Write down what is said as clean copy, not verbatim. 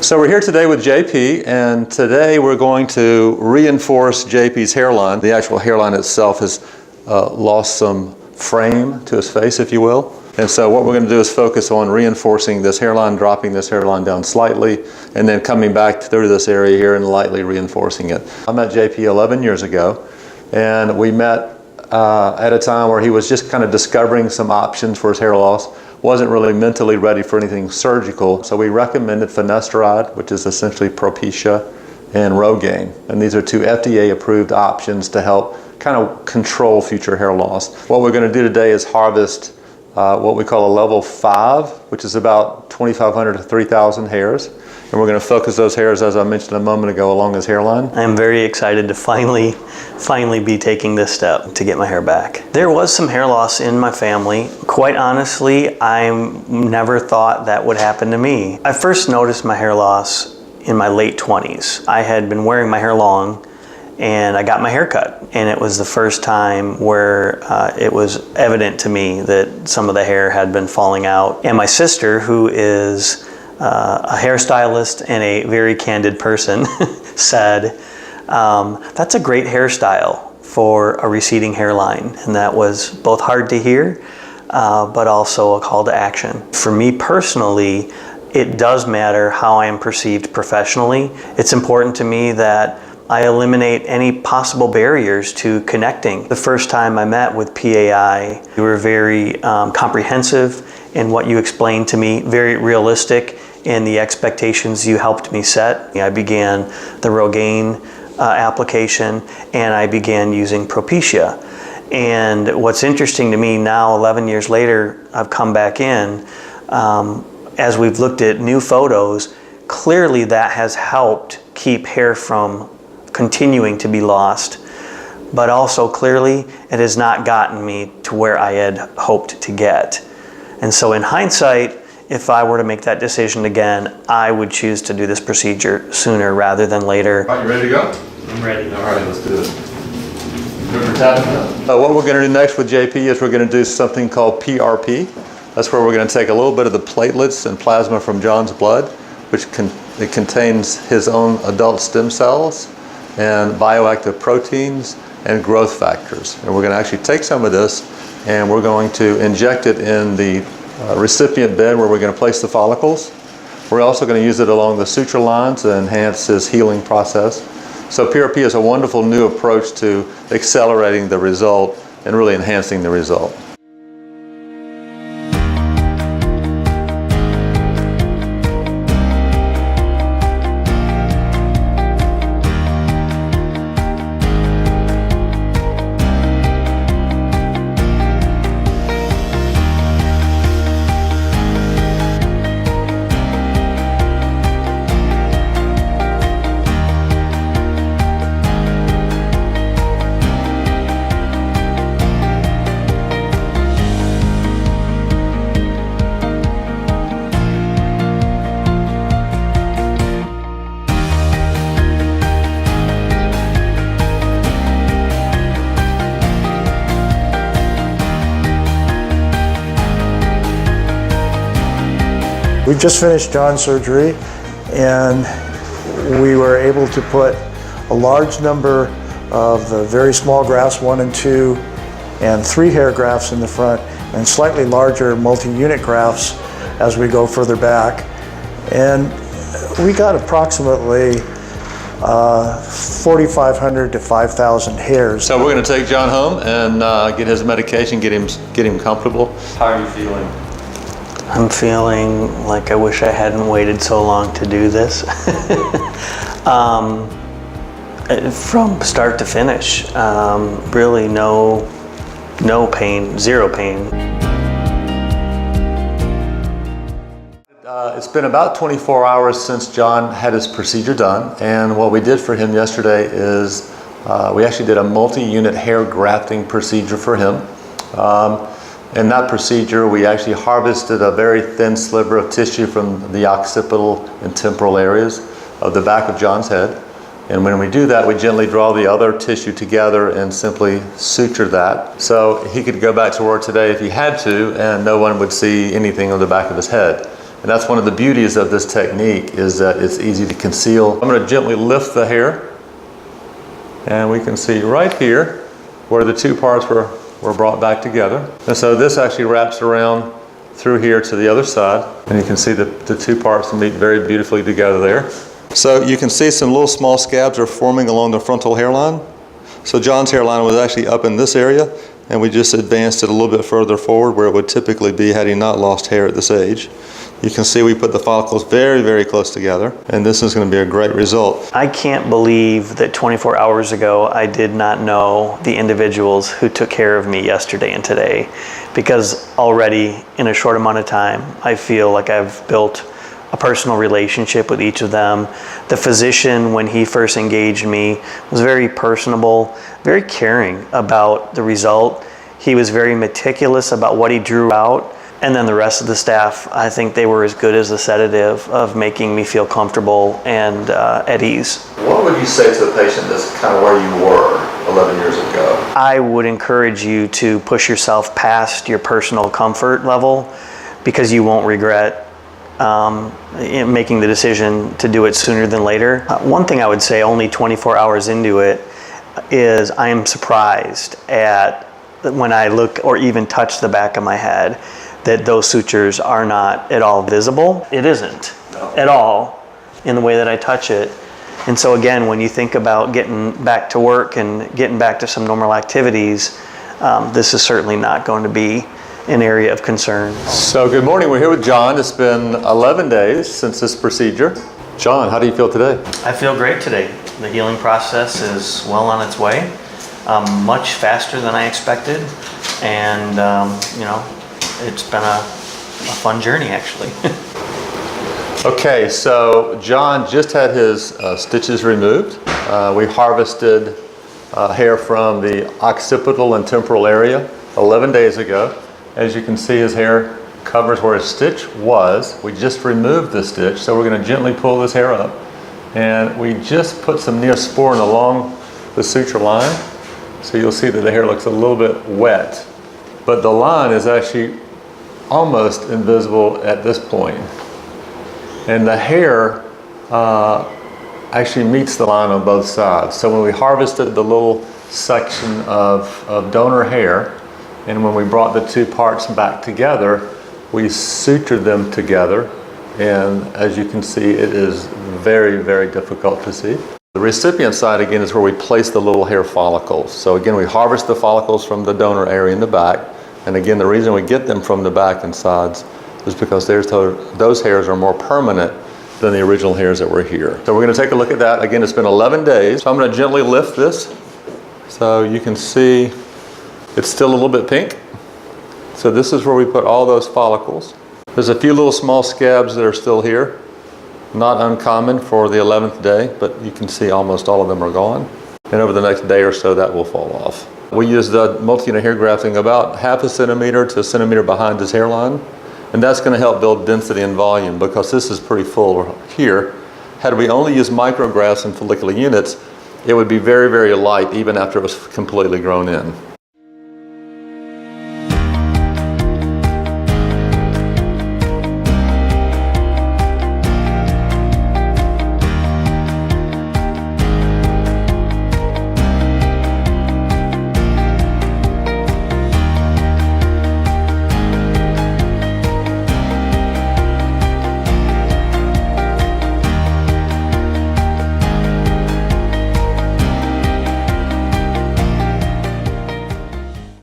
So we're here today with JP, and today we're going to reinforce JP's hairline. The actual hairline itself has lost some frame to his face, if you will. And so what we're going to do is focus on reinforcing this hairline, dropping this hairline down slightly, and then coming back through this area here and lightly reinforcing it. I met JP 11 years ago, and we met at a time where he was just kind of discovering some options for his hair loss. Wasn't really mentally ready for anything surgical, so we recommended finasteride, which is essentially Propecia, and Rogaine. And these are two FDA-approved options to help kind of control future hair loss. What we're going to do today is harvest what we call a level 5, which is about 2,500 to 3,000 hairs. And we're going to focus those hairs, as I mentioned a moment ago, along his hairline. I'm very excited to finally be taking this step to get my hair back. There was some hair loss in my family. Quite honestly, I never thought that would happen to me. I first noticed my hair loss in my late 20s. I had been wearing my hair long, and I got my hair cut. And it was the first time where it was evident to me that some of the hair had been falling out. And my sister, who is a hairstylist and a very candid person, said, that's a great hairstyle for a receding hairline. And that was both hard to hear, but also a call to action. For me personally, it does matter how I am perceived professionally. It's important to me that I eliminate any possible barriers to connecting. The first time I met with PAI, you were very comprehensive in what you explained to me, very realistic in the expectations you helped me set. I began the Rogaine application, and I began using Propecia. And what's interesting to me now, 11 years later, I've come back in, as we've looked at new photos, clearly that has helped keep hair from continuing to be lost, but also clearly it has not gotten me to where I had hoped to get. And so in hindsight, if I were to make that decision again, I would choose to do this procedure sooner rather than later. All right, you ready to go? I'm ready. All right, let's do it. What we're going to do next with JP is we're going to do something called PRP. That's where we're going to take a little bit of the platelets and plasma from John's blood, which it contains his own adult stem cells and bioactive proteins and growth factors. And we're going to actually take some of this and we're going to inject it in the recipient bed where we're going to place the follicles. We're also going to use it along the suture lines to enhance his healing process. So PRP is a wonderful new approach to accelerating the result and really enhancing the result. We just finished John's surgery, and we were able to put a large number of the very small grafts, 1 and 2, and 3 hair grafts in the front, and slightly larger multi-unit grafts as we go further back. And we got approximately 4,500 to 5,000 hairs. So we're going to take John home and get his medication, get him comfortable. How are you feeling? I'm feeling like I wish I hadn't waited so long to do this. From start to finish, really no pain, zero pain. It's been about 24 hours since John had his procedure done, and what we did for him yesterday is we actually did a multi-unit hair grafting procedure for him. In that procedure, we actually harvested a very thin sliver of tissue from the occipital and temporal areas of the back of John's head. And when we do that, we gently draw the other tissue together and simply suture that. So he could go back to work today if he had to, and no one would see anything on the back of his head. And that's one of the beauties of this technique, is that it's easy to conceal. I'm going to gently lift the hair, and we can see right here where the two parts were brought back together. And so this actually wraps around through here to the other side, and you can see the two parts meet very beautifully together there. So you can see some little small scabs are forming along the frontal hairline. So John's hairline was actually up in this area, and we just advanced it a little bit further forward where it would typically be had he not lost hair at this age. You can see we put the follicles very, very close together, and this is going to be a great result. I can't believe that 24 hours ago I did not know the individuals who took care of me yesterday and today, because already in a short amount of time I feel like I've built a personal relationship with each of them. The physician, when he first engaged me, was very personable, very caring about the result. He was very meticulous about what he drew out. And then the rest of the staff, I think they were as good as a sedative of making me feel comfortable and at ease. What would you say to a patient that's kind of where you were 11 years ago? I would encourage you to push yourself past your personal comfort level, because you won't regret making the decision to do it sooner than later. One thing I would say, only 24 hours into it, is I am surprised at when I look or even touch the back of my head that those sutures are not at all visible. It isn't at all in the way that I touch it. And so again, when you think about getting back to work and getting back to some normal activities, this is certainly not going to be an area of concern. So good morning, we're here with John. It's been 11 days since this procedure. John, how do you feel today? I feel great today. The healing process is well on its way, much faster than I expected, and it's been a fun journey actually. Okay, so John just had his stitches removed. We harvested hair from the occipital and temporal area 11 days ago. As you can see, his hair covers where his stitch was. We just removed the stitch, so we're going to gently pull this hair up. And we just put some Neosporin along the suture line, so you'll see that the hair looks a little bit wet. But the line is actually almost invisible at this point. And the hair actually meets the line on both sides. So when we harvested the little section of donor hair, and when we brought the two parts back together, we sutured them together. And as you can see, it is very, very difficult to see. The recipient side, again, is where we place the little hair follicles. So again, we harvest the follicles from the donor area in the back. And again, the reason we get them from the back and sides is because those hairs are more permanent than the original hairs that were here. So we're going to take a look at that. Again, it's been 11 days. So I'm going to gently lift this so you can see it's still a little bit pink. So this is where we put all those follicles. There's a few little small scabs that are still here. Not uncommon for the 11th day, but you can see almost all of them are gone. And over the next day or so, that will fall off. We used the multi-unit hair grafting about 1/2 centimeter to a centimeter behind his hairline. And that's going to help build density and volume, because this is pretty full here. Had we only used micrografts and follicular units, it would be very, very light even after it was completely grown in.